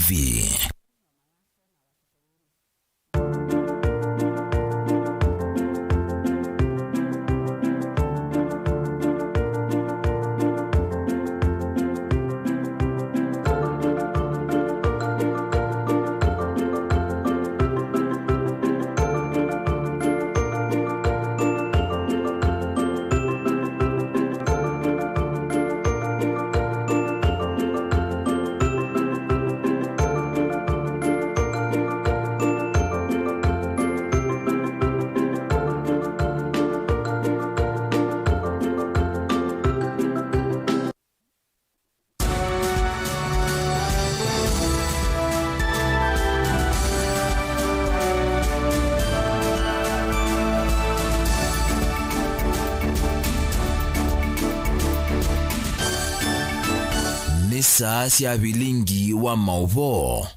TV. Ni saa cia Vilingi wa Mauvoo.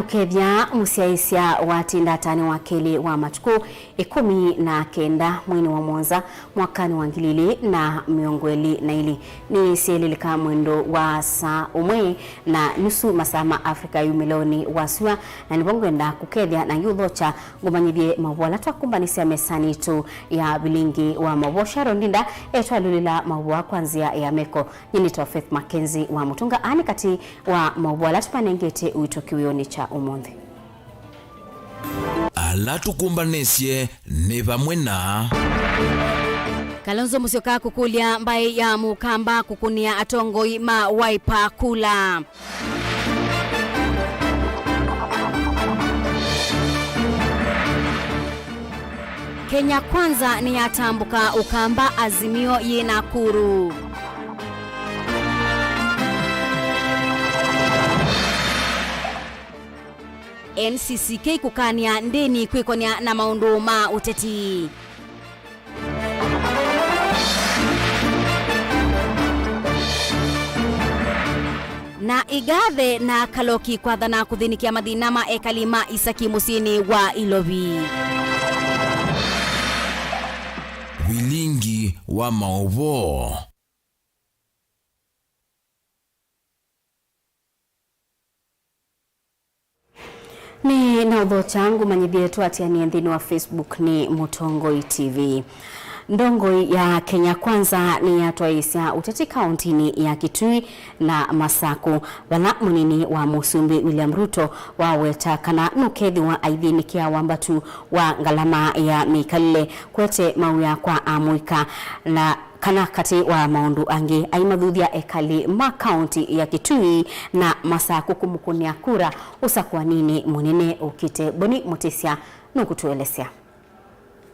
Ukevya musiaisia watindatani wakili wa matuku 19 mwini wa Mwanza mwakani wa 2022 ni sielilika mwendo wa saa umwe na nusu masama Afrika yumiloni wasua na nibongwenda kukevya na yudhocha ngumanyibie mawala twakumbanisia mesanitu ya Vilingi wa Mauvoo Sharondinda etwalulila Mauvoo kwanzia ya meko nyinito Faith MAKENZI wa Mutunga ani kati wa Mauvoo latupanengete uitokiwioni cha umonde. Alatukumbanesie ni vamwe na Kalonzo Musyoka kukulia mbai ya mukamba kukunia atongoi ma waipa kula. Kenya kwanza ni yatambuka ukamba azimio ye Nakuru. NCCK kukania ndeni kwikonia na maundu ma uteti. Na igathe na kaloki kwa dhana kuthinikia madhinama ekalima Isaki musini wa Ilovi. Vilingi wa Mauvoo. Ni na udho changu manyibietu atiani ndini wa Facebook ni Mutongoi TV. Ndongoi ya Kenya kwanza ni yatwaisia uteti kauntini ya Kitui na Masaku. Wana munini wa Musumbi William Ruto waweta kana nukethi wa aidhini kia wambatu wa ngalama ya Mikalile kwete mauya kwa amuika na kana kati wa maundu angi aimadhudia ekali ma county ya Kitui na Masaku kumukunia kura usakwa nini munene ukite boni mutisia nukutuelesea.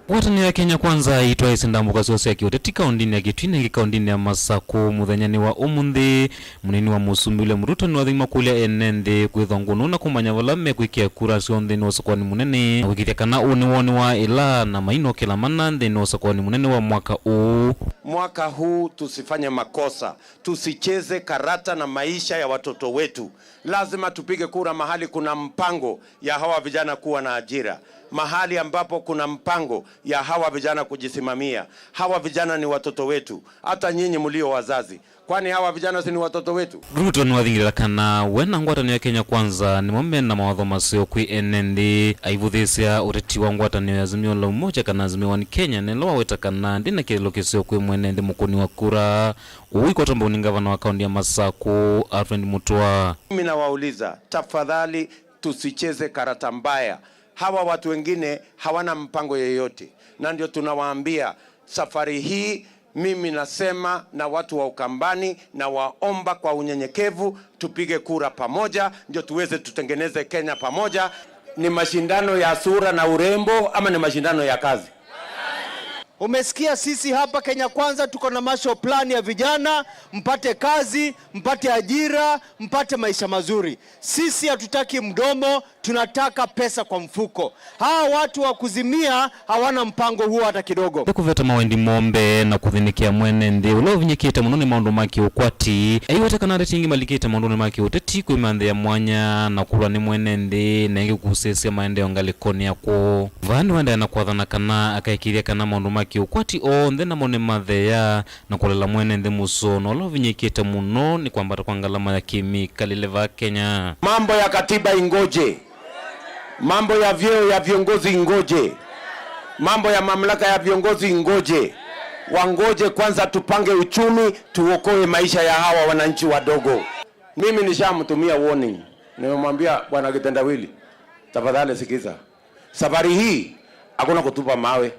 Watani ya Kenya kwanza itwa isindambuka sose ya kioteti kaundini ya Kitui na kaundini ya Masaku muthanyani wa umundi munini wa Musumbi William Ruto ni wathima kulia enende kwithongunu na kumanya vala mekwikia kura cionthe ni usakwani munene wikitia kana uni woni wa ila na maino kila mana ni usakwani munene wa mwaka huu. Mwaka huu tusifanye makosa, tusicheze karata na maisha ya watoto wetu. Lazima tupige kura mahali kuna mpango ya hawa vijana kuwa na ajira, mahali ambapo kuna mpango ya hawa vijana kujisimamia. Hawa vijana ni watoto wetu, hata nyinyi mlio wazazi, kwani hawa vijana si ni watoto wetu? Ruto ni wathingirira kana wena ngwatanio ya Kenya kwanza ni mombe na mawatho masio kwi enende aivuthisia ureti wa ngwatanio ya azimio la umoja kana azimio wa Kenya nelo waweta kana ndina kirilo kisio kwi mwenende mukuni wa kura uiko tombo ni gavana wa kaunti ya Masaku Alfred Mutua. Mimi nawauliza tafadhali tusicheze karata mbaya. Hawa watu wengine hawana mpango yeyote, na ndio tunawaambia safari hii mimi nasema na watu wa Ukambani na waomba kwa unyenyekevu tupige kura pamoja ndio tuweze tutengeneze Kenya pamoja. Ni mashindano ya sura na urembo ama ni mashindano ya kazi? Umesikia sisi hapa Kenya kwanza tuko na masho plan ya vijana, mpate kazi, mpate ajira, mpate maisha mazuri. Sisi hatutaki mdomo, tunataka pesa kwa mfuko. Hawa watu wa kuzimia hawana mpango huo hata kidogo. Kuveta mawendi mombe na kuthinikia mwenende ulovinyikite munoni maundu maki ukwati aiwetekana retingi malikite maundu maki uteti kwimandhe ya mwanya na kulwa ni mwenende na ingi kusesia maendeleo ngalikoni yako vani wenda na kwathana kana akaikiria kana maundu maki ukwati onthe na mone mathea na kulela mwenende musono ulovinyikite muno ni kwambata kwa ngalama ya kimikali leva Kenya. Mambo ya katiba ingoje, mambo ya vyeo ya viongozi ingoje, mambo ya mamlaka ya viongozi ingoje. Wangoje kwanza tupange uchumi, tuokoe maisha ya hawa wananchi wadogo. Mimi nishamtumia warning. Nimemwambia bwana Kitendawili, tafadhali sikiza. Safari hii hakuna kutupa mawe,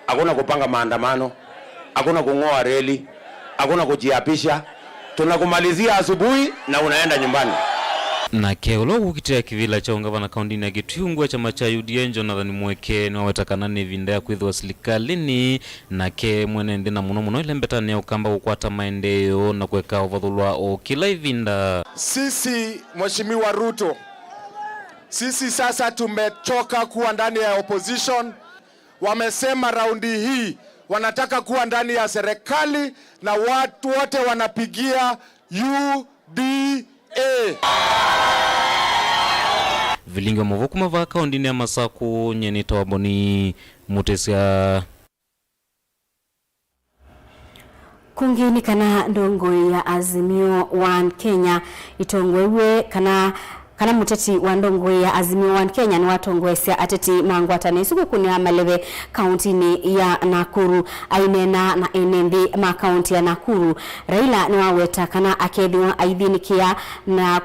hakuna kupanga maandamano, hakuna kung'oa reli, hakuna kujiapisha. Tunakumalizia asubuhi na unaenda nyumbani. Na keulo ukitia kivila cha ungavana kaundini ya Gitungwa chama cha UDA Jonathan Mweke ni wawetakana ni vinda ya kuithwa silikalini na ke mwenende na muno ile mbetani ya ukamba kukwata maendeleo na kuweka uvadhulwa o kila ivinda. Sisi Mheshimiwa Ruto, sisi sasa tumechoka kuwa ndani ya opposition. Wamesema raundi hii wanataka kuwa ndani ya serikali na watu wote wanapigia UDA. Vilingi wa Mauvoo kumava kaundini ya Masaku nyeni tawaboni mutesia kungini kana ndongo ya Azimio One Kenya itongwewe kana muteti wa ndongo ya Azimio One Kenya ni watongwesya ateti mangwatane isuku kunia maleve kauntini ya Nakuru ainena na enembi ma kaunti ya Nakuru. Raila ni waweta kana akedhiwa aidhinikia na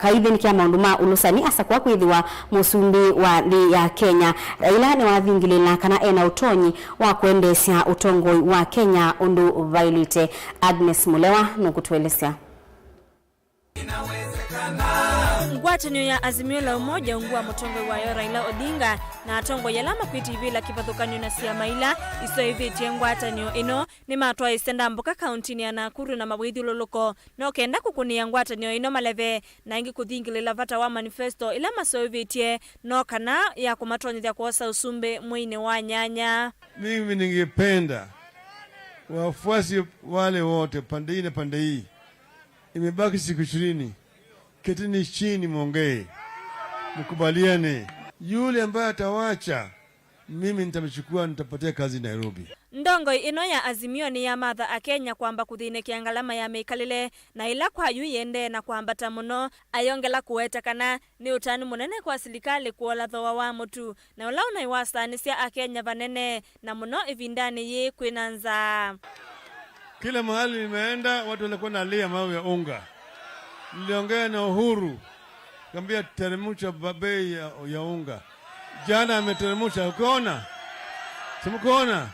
kaidhinikia maunduma ulusani asa kwa kuidhiwa musumbi wa li ya Kenya. Raila ni wathingilila kana ena utonyi wa kuendesya utongoi wa Kenya undu Violite. Agnes Mulewa nukutuelesya. Ngwatanio ya Azimio la Umoja ungua mutongwe wa Raila Odinga na atongo yalama kwitivi la kivathukanio na siamaila iso hivi ngwatanio ino ni matwa isenda mboka kauntini ya Nakuru na mawidhi ululuko no kenda kukunia ngwatanio ino maleve na ingi kuthingilila vata wa manifesto ila maso hivi no kana ya kumatonyithia kuosa usumbe mwine wa nyanya. Mimi ningependa wafuasi wale wote pande hii imebaki siku 20, ketini chini mwongee, mkubaliane. Yule ambaye atawacha, mimi nitamchukua, nitapatia kazi Nairobi. Ndongo ino ya Azimio ni ya matha a Kenya kwamba kuthinekia ngalama ya meikalile na ila kwa yu yende na kwambata muno ayongela kuweta kana ni utani munene kwa serikali kuola thowa wa mutu na ula unaiwasanisya a Kenya vanene na muno ivindani ye kwinanza. Kila mahali nimeenda watu walikuwa nalia mawe ya unga. Niliongea na Uhuru, kambia teremusha bei ya unga. Jana ameteremusha, ukoona? Simukoona?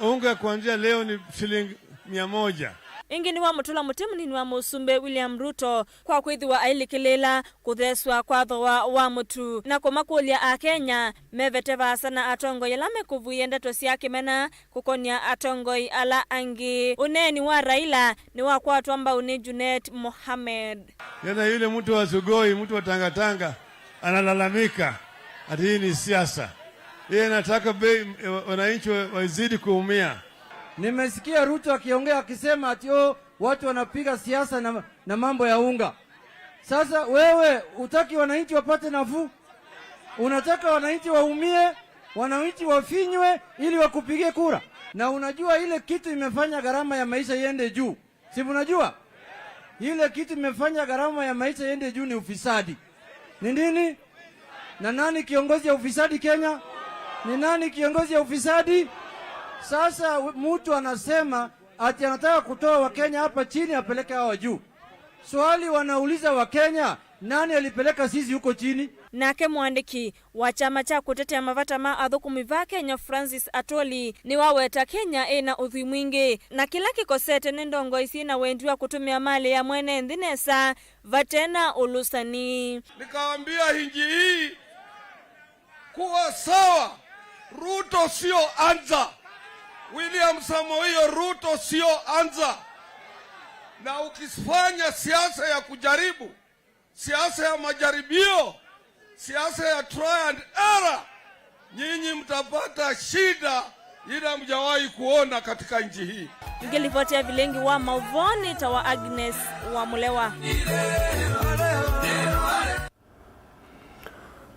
Unga kuanzia leo ni shilingi 100. Ingi ni wa mutula mutimu ni wa musumbe William Ruto kwa kwithiwa ailikilela kutheswa kwa thowa wa mutu na kumakulia a Kenya meveteva sana atongo yalame kuvuyenda tosia kimena kukonia atongoi ala angi. Uneni wa Raila ni wa kwa tuamba uni Junet Mohamed. Yana yule mtu wa Sugoi, mtu wa Tanga analalamika ati hii ni siasa. Yeye anataka wananchi wazidi kuumia. Nimesikia Ruto akiongea akisema ati watu wanapiga siasa na mambo ya unga. Sasa wewe utaki wananchi wapate nafuu? Unataka wananchi waumie, wananchi wafinywe ili wakupigie kura. Na unajua ile kitu imefanya gharama ya maisha iende juu. Si unajua? Ile kitu imefanya gharama ya maisha iende juu ni ufisadi. Ni nini? Na nani kiongozi ya ufisadi Kenya? Ni nani kiongozi ya ufisadi? Sasa mtu anasema ati anataka kutoa Wakenya hapa chini apeleke hawa juu. Swali wanauliza Wakenya, nani alipeleka sisi huko chini? Nake mwandiki wa chama cha kutetea mavata ma athukumiva Kenya Francis Atoli ni waweta Kenya ina uthi mwingi na kila kikosete ni ndongo isi na wendiwa kutumia mali ya mwene ndinesa vatena ulusani. Nikaambia hinji hii kuwa sawa, Ruto sio anza. William Samoei Ruto sio anza. Na ukifanya siasa ya kujaribu, siasa ya majaribio, siasa ya try and error, nyinyi mtapata shida ila mjawahi kuona katika nchi hii. Nikiripotia Vilingi wa Mauvoo ni Tawa Agnes wa Mulewa.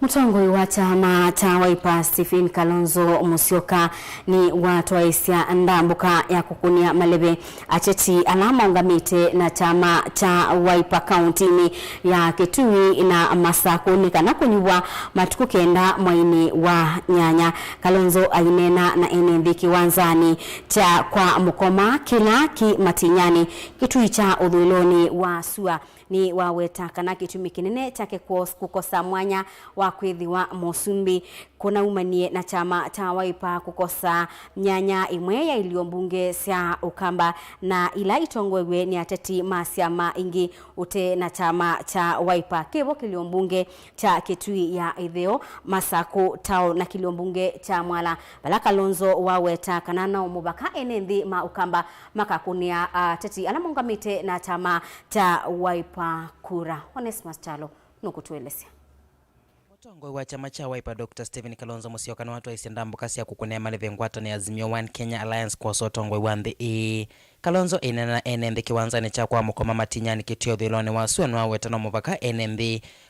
Mutongoi wa chama cha Wiper Stephen Kalonzo Musyoka ni watu wa isia ndambuka ya kukunia malebe acheti alama ungamite na chama cha Wiper countini ya Kitui na Masako kana kunywa matuku kenda mwaini wa nyanya. Kalonzo ainena na NMB kiwanzani cha kwa mukoma kila kimatinyani Kitui cha udhuloni wa sua ni waweta kana kitumi kinene chake kukosa mwanya wa kwithiwa Mosumbi kuna umanie na chama cha Wiper kukosa nyanya imwe ya iliyombunge cia Ukamba na ila itongwewe ni ateti masiama ingi ute na chama cha Wiper kibo kiliombunge cha Kitui ya Itheo Masako Town na kiliombunge cha Mwala Bala Kalonzo waweta kana na umubaka enendi ma Ukamba makakunia teti alamungamite na chama cha Wiper kura. Onesmus Chalo nukutuelezea. Mutongoi wa chama cha Wiper Dr. Stephen Kalonzo Musyoka na watu wa isendambu kasi ya kukunea maleve ngwata ni Azimio One Kenya Alliance kwa sotongoi wande Kalonzo inena NMB kiwanzani cha kwa mukoma matinyani Kitui udhiloni wa sua nwa wetano muvaka NMB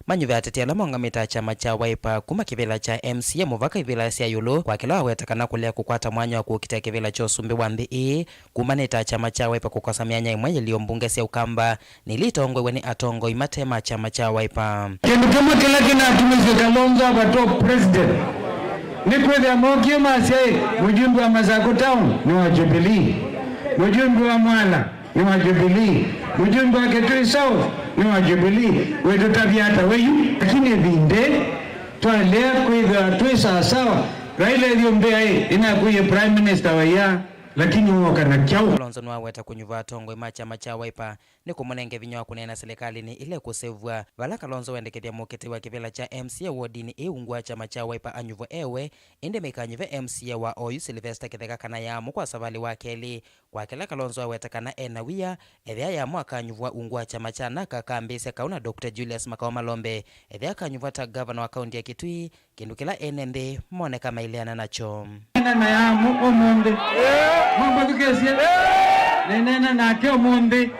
manyuve ateti ala mongamita chama cha Wiper kuma kivila cha MCA muvaka ivila siya yulu kwa kila wetakana kulia kukwata mwanya wa kukitia kivila cho sumbi wande kumanita chama cha Wiper kukosa mianya imwe iliyombunge siya Ukamba nilitongwe weni atongoi matema chama cha Wiper. Kama kila kina atumizi Kalonzo abato president ni kwede amokie masai mujumbe wa Masako Town ni wa Jubilee, mujumbe wa Mwala ni wa Jubilee, mujumbe wa Kitui South ni wa Jubilee wetu tabiata weyu lakini vinde twalea kwede tuisa sawa Raila yombe inakuye prime minister wa ya lakini wakana kyao. Kalonzo nwa weta kunyuva tongwe machama cha Wiper ni kumunenge vinywa kunena serikali ni ile kusevwa Bala Kalonzo wendekethia muketi wa kivila cha MCA wodini ungwa chama cha Wiper anyuvo ewe inde mekanyuve MCA wa Oyu Sylvester Kitheka kana ya mukwa savali wa keli kwa kila Kalonzo weta kana enawia ethia ya mwaka anyuva ungwa chama cha naka kambise kauna Dr. Julius Makao Malombe ethia kanyuva ta governor wa kaunti ya Kitui kindu kila NND mone kama iliana nacho na ya muko monde mambo tukesie nena na kyo monde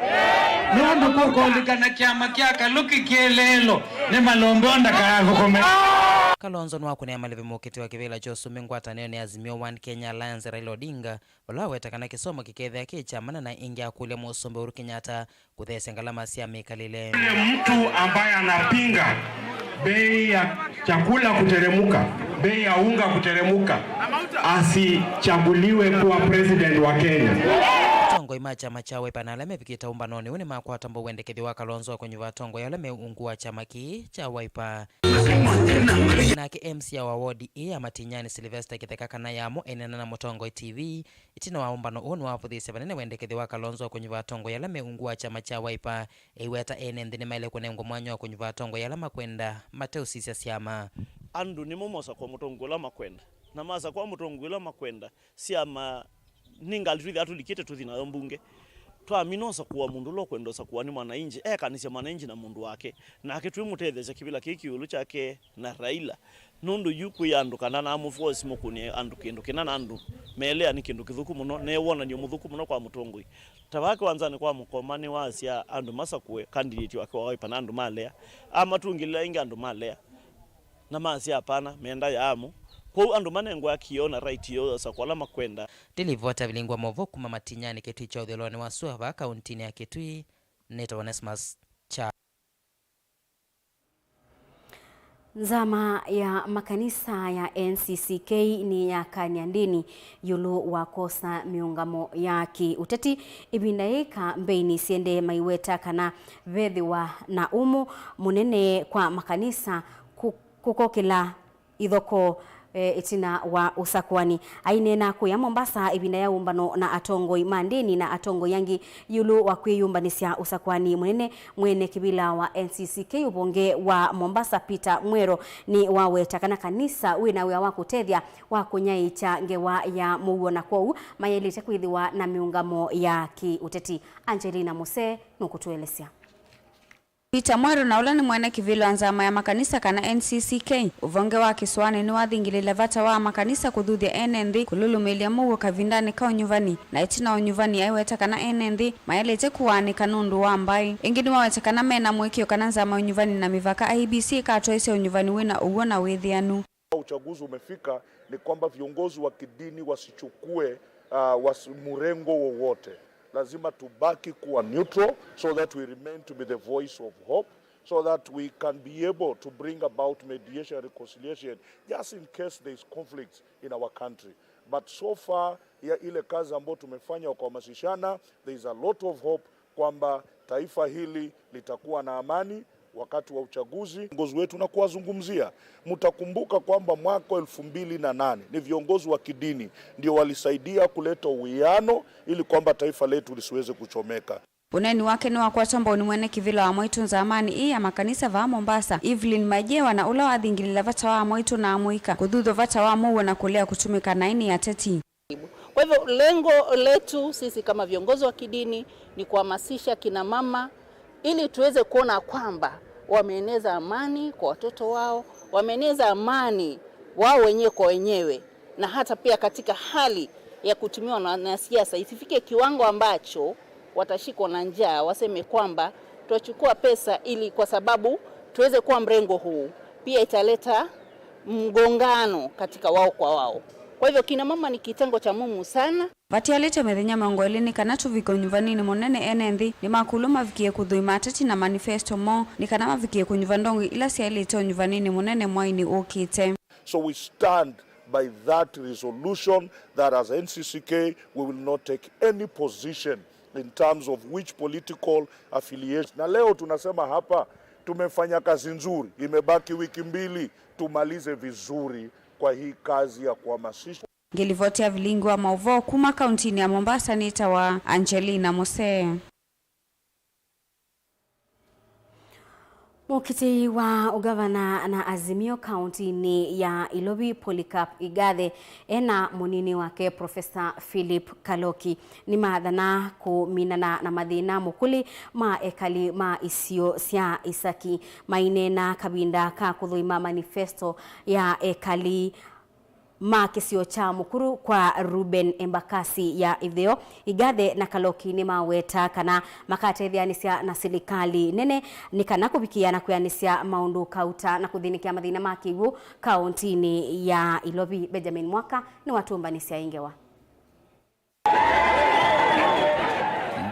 Nando kukolika na kiama kiaka luki kielelo ne malombonda karago kome. Kalonzo nwa kunea maleve muketi wa kivila cho sumengwata neo ni Azimio One Kenya Alliance Raila Odinga wala wetakana kisomo kikethea kichamana na ingia kule Musombe Uhuru Kenyatta kuthese ngalama sia mikalile. Mtu ambaye anapinga bei ya chakula kuteremuka, bei ya unga kuteremuka asichaguliwe kuwa president wa Kenya. Tongo ima chama cha Wiper na alame vikita umbanoni une makwa tambo wendekethi wa Kalonzo kwenye vatongo ya alame ungua chama ki cha Wiper na ke MCA wa ward ya Matinyani Sylvester Kitheka kana yamo enena na Mutongo TV itina wa umbano onu wa futhi 7 wendekethi wa Kalonzo kwenye vatongo ya alame ungua chama cha Wiper iweta NND ni maile kwenye ngomwanyo kwenye vatongo ya alama kwenda Mateo Sisia Siama andu ni momosa kwa Mutongo la makwenda na maza kwa Mutongo la makwenda Siama ningali atulikite tuthina mbunge twaminosa kuwa mundu lo kwendosa kuwa ni mwananchi kanisa mwananchi na mundu wake na akitwi mutethesha kibila kiki ulu chake na Raila nundu yuku yandu kana na amufosi mukuni andu kindu kinana andu melea ni kindu kithuku muno ne wona ni muthuku muno kwa Mutongo tabake wanzani kwa mukomani wasia andu Masakwe candidate wake wa Wiper na andu malea amatungila inga andu malea na masia hapana menda ya amu kwa andu manengo akiona right yo sakwala makwenda Tilivota Vilingwa Mauvoo kuma Matinyani Kitui cha udhiloni wa sua wa kaunti ya Kitui Neto Onesmus cha Nzama ya makanisa ya NCCK ni ya kanyandini yulu wakosa miungamo ya kiuteti ibindaika mbeini siende maiweta kana vethiwa na umu munene kwa makanisa kukokila idhoko itina wa usakwani ainena kuya Mombasa ibinda ya umbano na atongoi mandeni na atongo yangi yulu wa kwiyumbanisya usakwani mwene kibila wa NCCK ubonge wa Mombasa Peter Mwero ni waweta kana kanisa wina wia wakutethia wa kunyai cha ngewa ya Mauvoo na kwou mayelite kwithiwa na miungamo ya kiuteti. Angelina Mose nukutuelezea. Peter Mwero na ulani mwene kivilo anzama ya makanisa kana NCCK uvonge wa kiswani ni wathingilile vata wa makanisa kuthuthia NND kululumilia Mauvoo kavindani ka unyuvani na itina unyuvani aiweta kana NND mayelete kuwanika nundu wa mbai ingini waweta kana mena mwekio kana nzama unyuvani na mivaka IBC katoese unyuvani wina uwo na withianu. Uchaguzi umefika ni kwamba viongozi wa kidini wasichukue murengo wowote. Lazima tubaki kuwa neutral so that we remain to be the voice of hope, so that we can be able to bring about mediation and reconciliation just in case there is conflicts in our country. But so far ya ile kazi ambayo tumefanya kuhamasishana, there is a lot of hope kwamba taifa hili litakuwa na amani wakati wa uchaguzi. Viongozi wetu na kuwazungumzia, mtakumbuka kwamba mwaka 2008 ni viongozi wa kidini ndio walisaidia kuleta uwiano ili kwamba taifa letu lisiweze kuchomeka. Uneni wake ni wakwatamba ni mwene kivilo wa Moitu nzamani hii ya makanisa va Mombasa Evelyn Majewa na ula wathingilila vata wa Moitu na Amuika kuthutho vata wa Mauvoo na kulea kutumika na ini ya teti. Kwa hivyo lengo letu sisi kama viongozi wa kidini ni kuhamasisha kina mama ili tuweze kuona kwamba wameeneza amani kwa watoto wao, wameeneza amani wao wenyewe kwa wenyewe, na hata pia katika hali ya kutumiwa na siasa isifike kiwango ambacho watashikwa na njaa waseme kwamba tuachukua pesa ili kwa sababu tuweze kuwa mrengo huu. Pia italeta mgongano katika wao kwa wao. Kwa hivyo kina mama ni kitengo cha muhimu sana. Vati alete methenya mangolini kana tuviko nyuvani ni monene NND ni makuluma vikie kuthuima ateti na manifesto mo ni kana mavikie kunyuvandongi ila si alete nyuvani ni monene mwaini ukite. So we stand by that resolution that as NCCK we will not take any position in terms of which political affiliation. Na leo tunasema hapa tumefanya kazi nzuri, imebaki wiki mbili tumalize vizuri kwa hii kazi ya kuhamasisha. Ngilivotia Vilingi wa Mauvoo kuma kauntini ya Mombasa nita wa Angelina Mose. Mukiti wa ugavana na Azimio kauntini ya Ilobi Polycarp Igathe ena munini wake Profesa Philip Kaloki ni maadhana kuminana na mathina mukuli ekali isio sia isaki mainena kabinda ka kuthuima manifesto ya ekali makisio cha mukuru kwa Ruben Embakasi ya itheo Igathe na Kaloki ni maweta kana makatethyanisia na serikali nene ni kana kubikia na kuyanisia maundu kauta na kuthinikia mathina makigu kauntini ya Ilobi. Benjamin Mwaka ni watumbanisia ingewa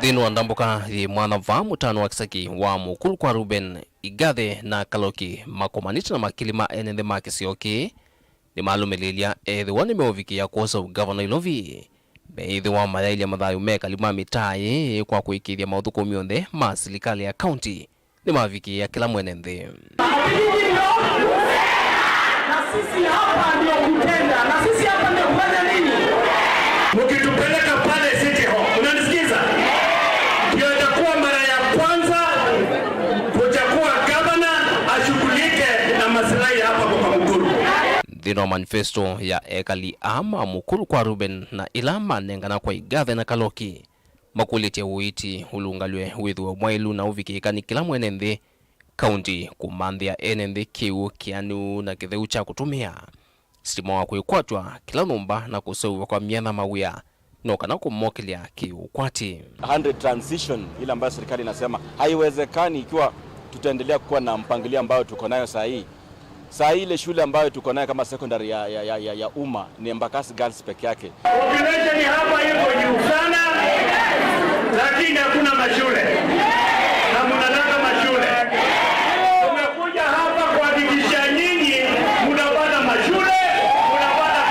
Dino andambuka mwana va mutano wa kisaki wa mukuru kwa Ruben Igathe na Kaloki makomanita na makilima enende makisioki ni malumelilia wani meovikia kuosa ugavana Ilobi beidhi wa madhaili ya madhayu meka lima mitai kwa kuikidhia maudhuko mionde serikali ya county ni mavikia kila mwenende. Na sisi hapa ndio kutenda, na sisi hapa ndio kufanya nini? Mkitupeleka pale City Hall, unanisikiza? Ndio itakuwa mara ya kwanza kutakuwa governor ashughulike na maslahi hapa kwa Mukuru. Dino manifesto ya ekali ama mukuru kwa Ruben na ilama nengana kwa Igathe na Kaloki makulete uiti ulungalwe withu wa mwailu na uvikikani kila mwenende county kumandhia NND kiu kianu na kitheu cha kutumia stima wa kuikwatwa kila numba na kusewa kwa miana mawia noka na kumokilia kiu kwati 100 transition ile ambayo serikali inasema haiwezekani ikiwa tutaendelea kuwa na mpangilio ambayo tuko nayo saa hii. Saa ile shule ambayo tuko nayo kama secondary ya umma ni Embakasi Girls peke yake. Population hapa iko juu sana lakini hakuna mashule. Na mnataka mashule. Tumekuja hapa kuhakikisha nyinyi mnapata mashule, mnapata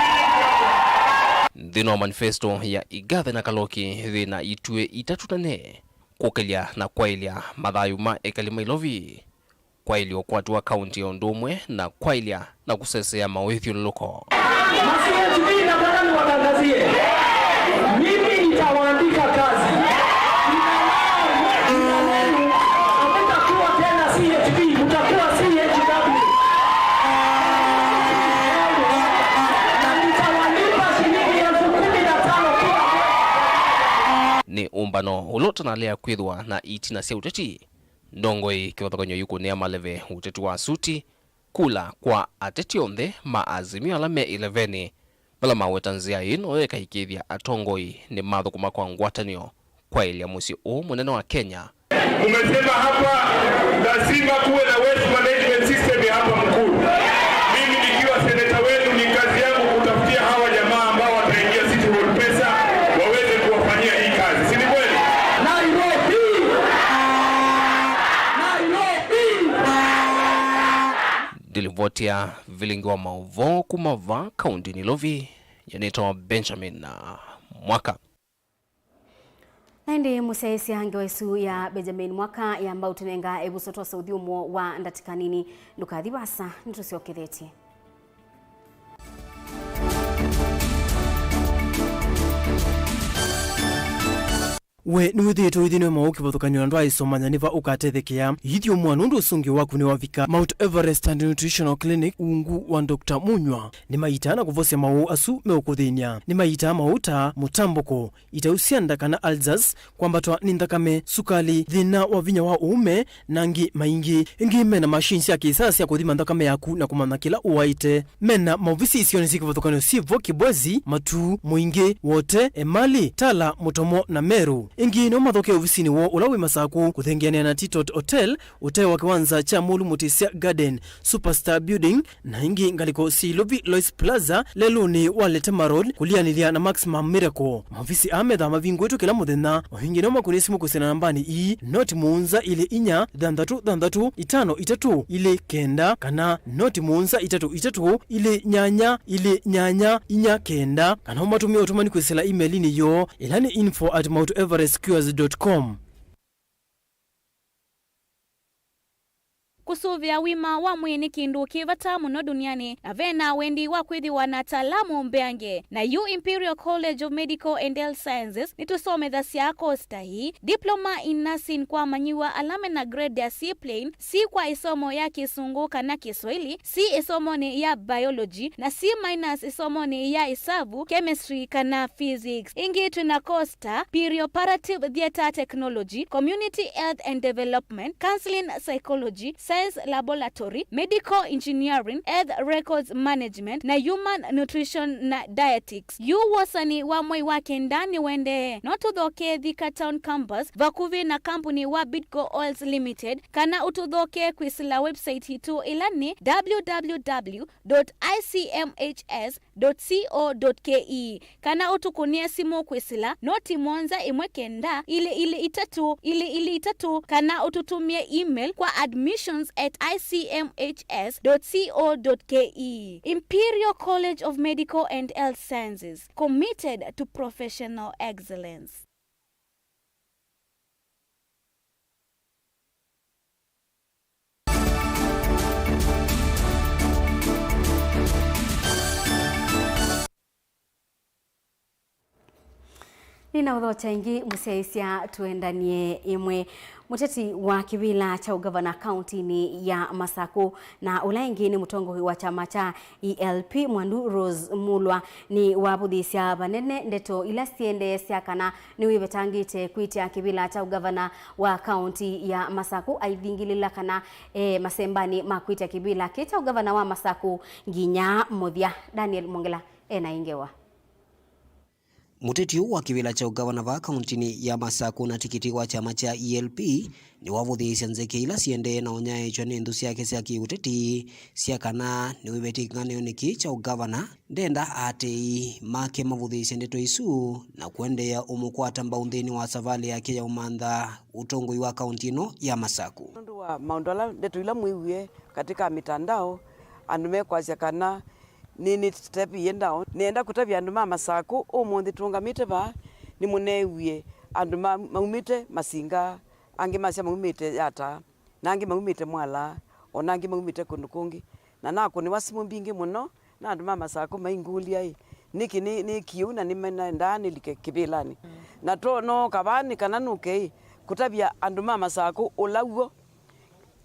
vile. Dino manifesto ya Igathe na Kaloki thina itue itatutane kukelia na kwailia madhayu ma ekalima Ilobi kwailio kwatu county ondumwe na kwailia na kusesea mawithio loko. Masiye na bwana niwatangazie. Mimi nitawaandika kazi. Mtakuwa tena CHB, mtakuwa CHW. Na nitawalipa shilingi 15,000 kila ni umbano ulota na lea kwithwa na itina sia uteti ndongoi kivathokanyo yukunia maleve uteti wa suti kula kwa ateti onthe ma azimio ala me 11 bala mawetanzia ino ekahikithia atongoi ni mathukuma kwa ngwatanio kwa ilia musi munene wa Kenya. Umesema hapa lazima kuwe na waste management system hapa Mkuru. Mimi nikiwa seneta wenu ni kazi yangu kutafutia hawa jamaa ambao wataingia City Hall pesa waweze kuwafanyia hii kazi. Si ni kweli? Dilivotia Vilingi wa Mauvoo kumava kaunti ni Lovi yanito Benjamin na Mwaka. Naende musaisi hangi waisu ya Benjamin Mwaka ya ambao tunenga ebusoto saudi umo wa ndatikanini nukadhibasa nitusioketheti. We nuthito ithino mauki bathukanyo ndo aisomanya niva ukatethekia yithio mwanundu usungi waku ni wavika Mount Everest and Nutritional Clinic ungu wa Dr. Munywa ni maitana kuvosia mau asu meukuthinia ni maita mauta mutamboko itausianda kana alzas kwambatwa ni nthakame sukali thina wa vinya wa uume nangi maingi ingi mena machines ya kisasa ya kuthima nthakame yaku na kumana kila uwaite mena mauvisi isioni siki bathukanyo sivo kibwezi matu muingi wote emali tala mutomo na meru ingi no mathoke ofisini wo ulawi masaku kuthengiania na Titot Hotel utewa kiwanza cha Mulu Mutisia Garden Superstar Building na ingi ngaliko Silovi Lois Plaza leluni walete marod kulianilia na Maximum Miracle mafisi amedha mavingu wetu kila muthenya wahingi no makunisimu kusena nambani i noti muunza ile inya dhandatu itano itatu ile kenda kana noti muunza itatu ile nyanya inya kenda kana umatumia utumani kwesela emailini yo ilani info@mounteverestcures.com. Kusuvia wima wa mwini kindu kivata muno duniani na vena wendi wa kwithiwa na talamu mbeange na Imperial College of Medical and Health Sciences nitusome thasi yako stahi diploma in nursing kwa manyiwa alame na grade ya C plain C kwa isomo ya Kisungu kana Kiswahili C isomo ni ya biology na C minus isomo ni ya isabu chemistry kana physics ingi tuna costa perioperative theater technology community health and development counseling psychology science laboratory, medical engineering, health records management na human nutrition na dietetics. Yu wasani wa mwai wake ndani wende notudhoke Thika Town Campus vakuvi na kampuni wa Bitco Oils Limited kana utudhoke kwisila website hitu ilani www.icmhs.co.ke kana utukunia simu kwisila noti monza imwekenda ile itatu kana ututumie email kwa admissions@icmhs.co.ke. Imperial College of Medical and Health Sciences, committed to professional excellence. Nina udhocha ingi musaisia tuendanie imwe muteti wa kivila cha ugavana kaunti ni ya Masaku na ulaingi ni mutongo wa chama cha ELP Mwandu Rose Mulwa ni wabudhisya banene ndeto ila siende siakana ni wibetangite kuitia kivila cha ugavana wa kaunti ya Masaku aidhingilila kana masembani makuitia kivila cha ugavana wa Masaku nginya modhia Daniel Mongela na ingewa. Muteti wa kivila cha ugavana va kauntini ya Masaku na tikiti wa chama cha ELP ni wavuthisya nzeke ila siende na onyae chwa ni ndusi yake sia kiuteti siakana ni wibetikang'anio niki cha ugavana ndenda atei make mavuthisya ndeto isu na kuendea umukwata mbaunthini wa savali yake ya umantha utongoi wa kaunti ino ya Masaku. Ndu wa maundola ndeto ila mwiwie katika mitandao andume kwasya kana nini step yenda nienda kutavya andu ma Masaku umuthi tungamite ba ni munewie andu maumite masinga angi masya maumite yata nangi maumite mwala onangi maumite kundu kungi na nako ni wasimu mbingi muno na andu ma Masaku maingulia niki ni kiuna ni mena ndani like kibilani na to no kabani kana nuke kutavya andu ma Masaku ulauo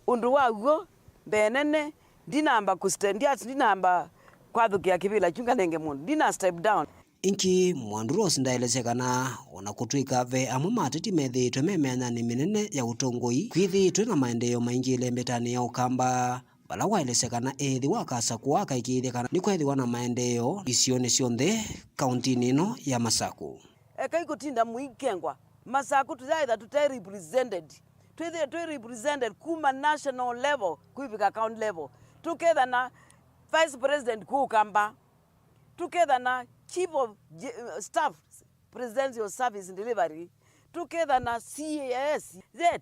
undu wawo benene dinamba kustendia dinamba kwa dhukia kivila chunga nenge mundu dina step down. inki Mwandu ndaelezekana ona kutwika ve amwe mateti methitwe memeanyani minene ya utongoi kwithitwe na maendeleo maingi lembetani ya ukamba bala waelesekana ethi wakasa kuwaka ikithekana ni kwethiwa na maendeleo isione cionthe kaunti ino ya Masaku. Eka ikutinda muikengwa Masaku tuzaitha tutai represented tuithe represented kuma national level kuivika county level together na vice president kukamba together na chief of staff presidential service delivery together na CAS that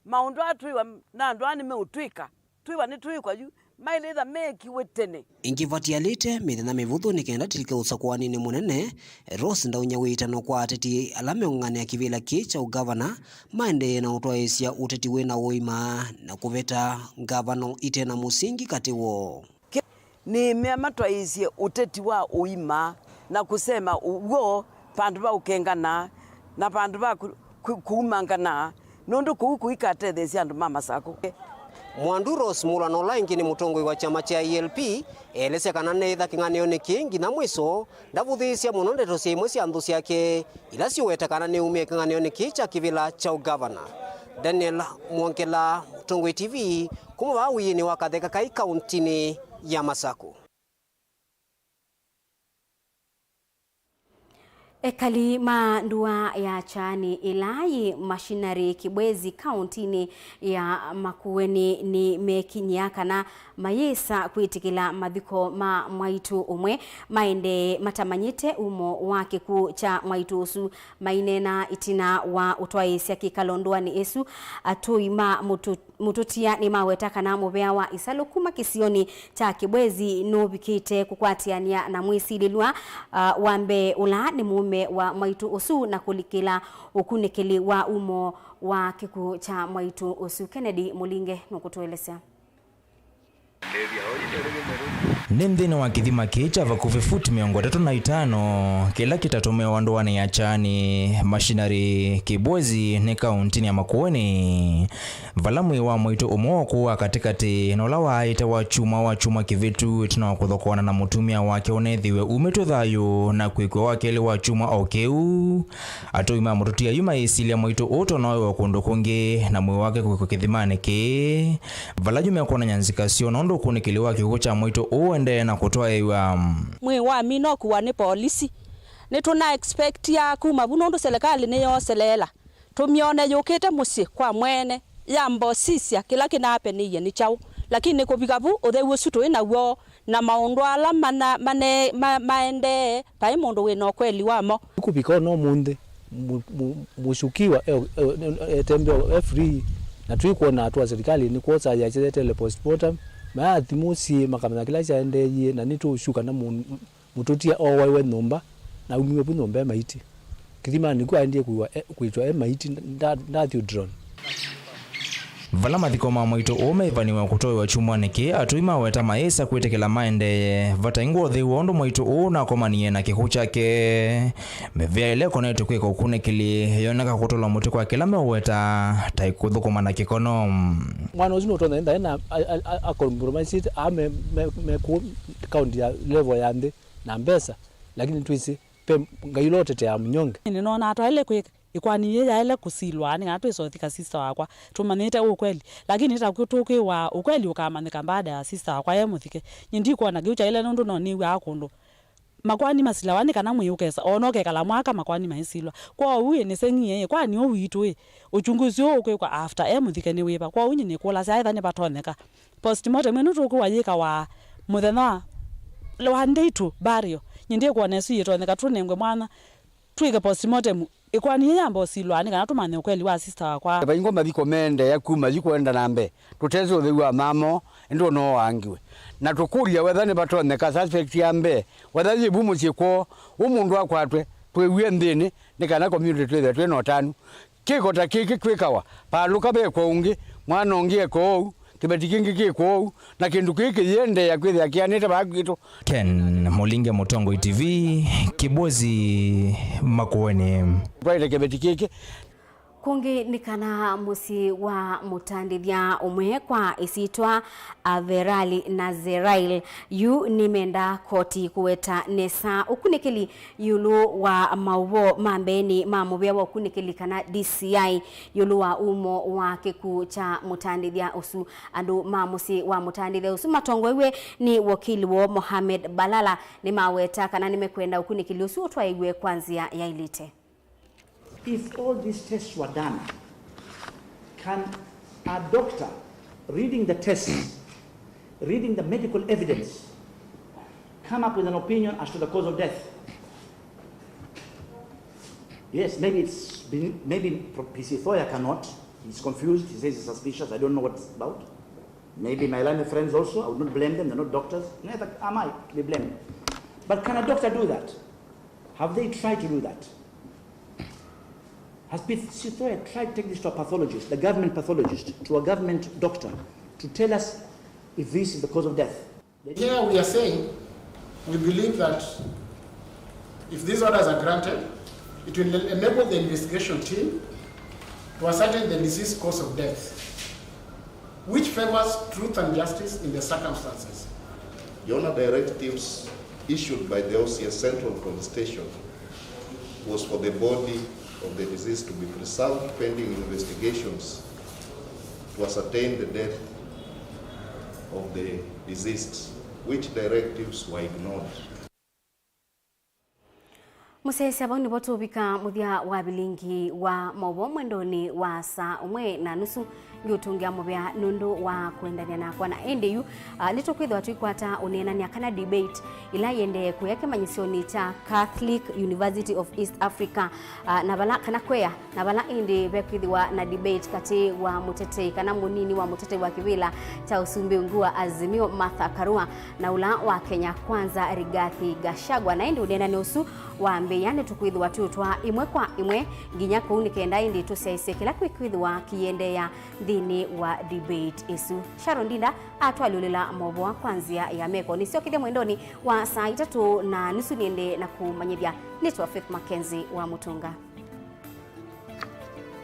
maundu atwiwa na andu ani meutwika twiwa ni twikwa ju mailitha mekiwe tene ingivatialite mithina mivuthu nikenda tilike usakwani munene Rose ndaunya witano kwa ateti alame ung'ania kivila ki cha ugavana maende na utwaisya uteti wina uima na kuveta gavano itena musingi katiwo ni mematwaisye uteti wa uima na kusema ugo pandu ba ukengana na pandu ba kuumangana nundu kuikatethesia andu ma Masaku. Mwandu Rose mulano laingi ni mutongoi wa chama cha ELP elesekana neitha king'anioni kingi na mwiso ndavuthisya muno ndeto ciimwe cia nthu ciake ila ciwetekana ni umie king'anioni ki cha kivila cha ugavana. Daniel Mwonkela, Mutongoi TV, kuma wini wa Katheka kai kauntini ya Masaku. Ekali mandua ya chani ilai mashinari kibwezi kauntini ya Makueni ni mekinyaka na mayesa kuitikila madhiko ma mwaitu umwe maende matamanyite umo wake ku cha mwaitu usu mainena itina wa utwaisya kikalondwa ni esu atuima mututia ni mawetaka na mubea wa isalo kuma kisioni cha kibwezi no bikite kukwatiania na mwisililwa wambe ula ni mume wa mwaitu usu na kulikila ukunekeli wa umo wa kiku cha mwaitu usu. Kennedy Mulinge nukutuelezea. Ni mthini wa kithima kicha vakuvi futi 305 kila kitatumiwa ndoani ya chani mashinari kibwezi ni kauntini ya Makueni valamwi wa mwaitu umo kuwa katikati nola waite wa chuma kivitu tunawakudhokwana na mutumia wake unethiwe umetu thayu na kwikwe wake ili wa chuma okeu atuima mututia yuma isilia mwaitu uto nawe wa kundu kungi na mwi wake kwikwe kithimani ki valajume kuona nyanzikasio nondo kunikili wake kucha mwaitu uende na kutoa ewa mwi wa mino kuwa ni polisi ni tuna expect ya kuma bunondo serikali ni yoselela tumione yukite musi kwa mwene yambo sisia kila kinape ni chau lakini kubigabu uthewe sutu ina wo na maundu ala maende pai mundu wino kweli wamo kubika no munde mushukiwa tembe free na tuikuona atu serikali ni kuosa ya tele postmortem maathi musi makamana kila chaendeye na nitushuka na mututia owewe nomba na umiwe bu nomba maiti kithima ni kwa ndiye kuitwa maiti ndathi drone vala mathiko ma mwaitu ume ivaniwa kutoiwa chumwani ki atuima weta maesa kwitekela maende vataingwo thi wondo mwaitu una komanie na kiku chake mevia ile kona tukwika ukunekili yoneka kutola muti kwa kila meweta taikuthukuma na kikono mwana uzino tonda enda ena a compromise ame me county ya level ya ndi na mbesa lakini twisi pe ngailote te ya mnyonge ninaona atwaile kwika ikwani yeye ile kusilwa ni ngatu isothika sister wakwa tumanite ukweli lakini itakutuki wa ukweli ukamanika baada ya sister wakwa yemuthike nyindi kuona giucha ile nundu no niwe akundu makwani masilawani kana mwiyukesa onoke kala mwaka makwani maisilwa kwa uye ni sengiye kwani owiitwe uchunguzi okwe kwa after emuthike ni wiba kwa unyi ni kula sai thani batoneka postmortem enu tuku wayika wa muthena lo ndeitu bario nyindi kuona su yitoneka tunengwe mwana twike postmortem ikwani yambo silwani kana tumane ukweli wa sister wakwa baingo mabiko mende yakuma yikwenda nambe tuteze uthewa mamo ndo no wangiwe na tukuria wethani batoneka suspect yambe wethani bumu chiko umundu akwatwe twewie ndini nikana community twethe tweno tanu kiko ta kiki kwikawa paluka be ko ungi mwana ongie ko kibetikingi kiko na kindu kiki yende yakwithe akianite bagito Ken Mulinge, Mutongoi TV, Kibwezi, Makueni. Right kibeti kiki kungi nikana musi wa mutandithia umwe kwa isitwa Averali na Zerail yu nimenda koti kuweta nesa ukunikili yulu wa Mauvoo mambeni mamubia wa ukunikili kana DCI yulu wa umo wa kiku cha mutandithia usu andu mamusi wa mutandithia usu matongwewe ni wakili wo Mohamed Balala ni maweta kana nimekwenda ukunikili usu utwaiwe kwanzia ya ilite. If all these tests were done, can a doctor reading the tests, reading the medical evidence, come up with an opinion as to the cause of death? Yes, maybe PC Thoya cannot. He's confused. He says he's suspicious. I don't know what it's about. Maybe my line of friends also. I would not blame them. They're not doctors. Neither am I to be blamed. But can a doctor do that? Have they tried to do that? Has PC Thoya tried to take this to a pathologist, the government pathologist, to a government doctor, to tell us if this is the cause of death? Here we are saying we believe that if these orders are granted, it will enable the investigation team to ascertain the disease cause of death, which favors truth and justice in the circumstances. The order directives issued by the OCS Central Police Station was for the body of the deceased to be preserved pending investigations to ascertain the death of the deceased, which directives were ignored. Musesi abao niboto bika muthia wa Vilingi wa Mauvoo mwendoni wa saa umwe na nusu ngiutungia mubya nundu wa kuendania na kwa na NDU nitokwithwa twikwata unenania kana debate ila yende kuyake manyisioni cha Catholic University of East Africa na bala kana kwea na bala indi bekwithwa na debate kati wa mutetei kana munini wa mutetei wa kivila cha usumbi ngua Azimio Martha Karua na ula wa Kenya Kwanza Rigathi Gachagua na indi unenania usu wa mbeyane tukwithwa tutwa imwe kwa imwe nginya kuunikenda indi tusiaise kila kwithwa kiende ya thini wa debate isu. Sharon Dinda atwalulila Mauvoo kwanzia ya meko nisio kide mwendoni wa saa 3:30 niende na kumanyithia nitwa Faith MAKENZI wa Mutunga.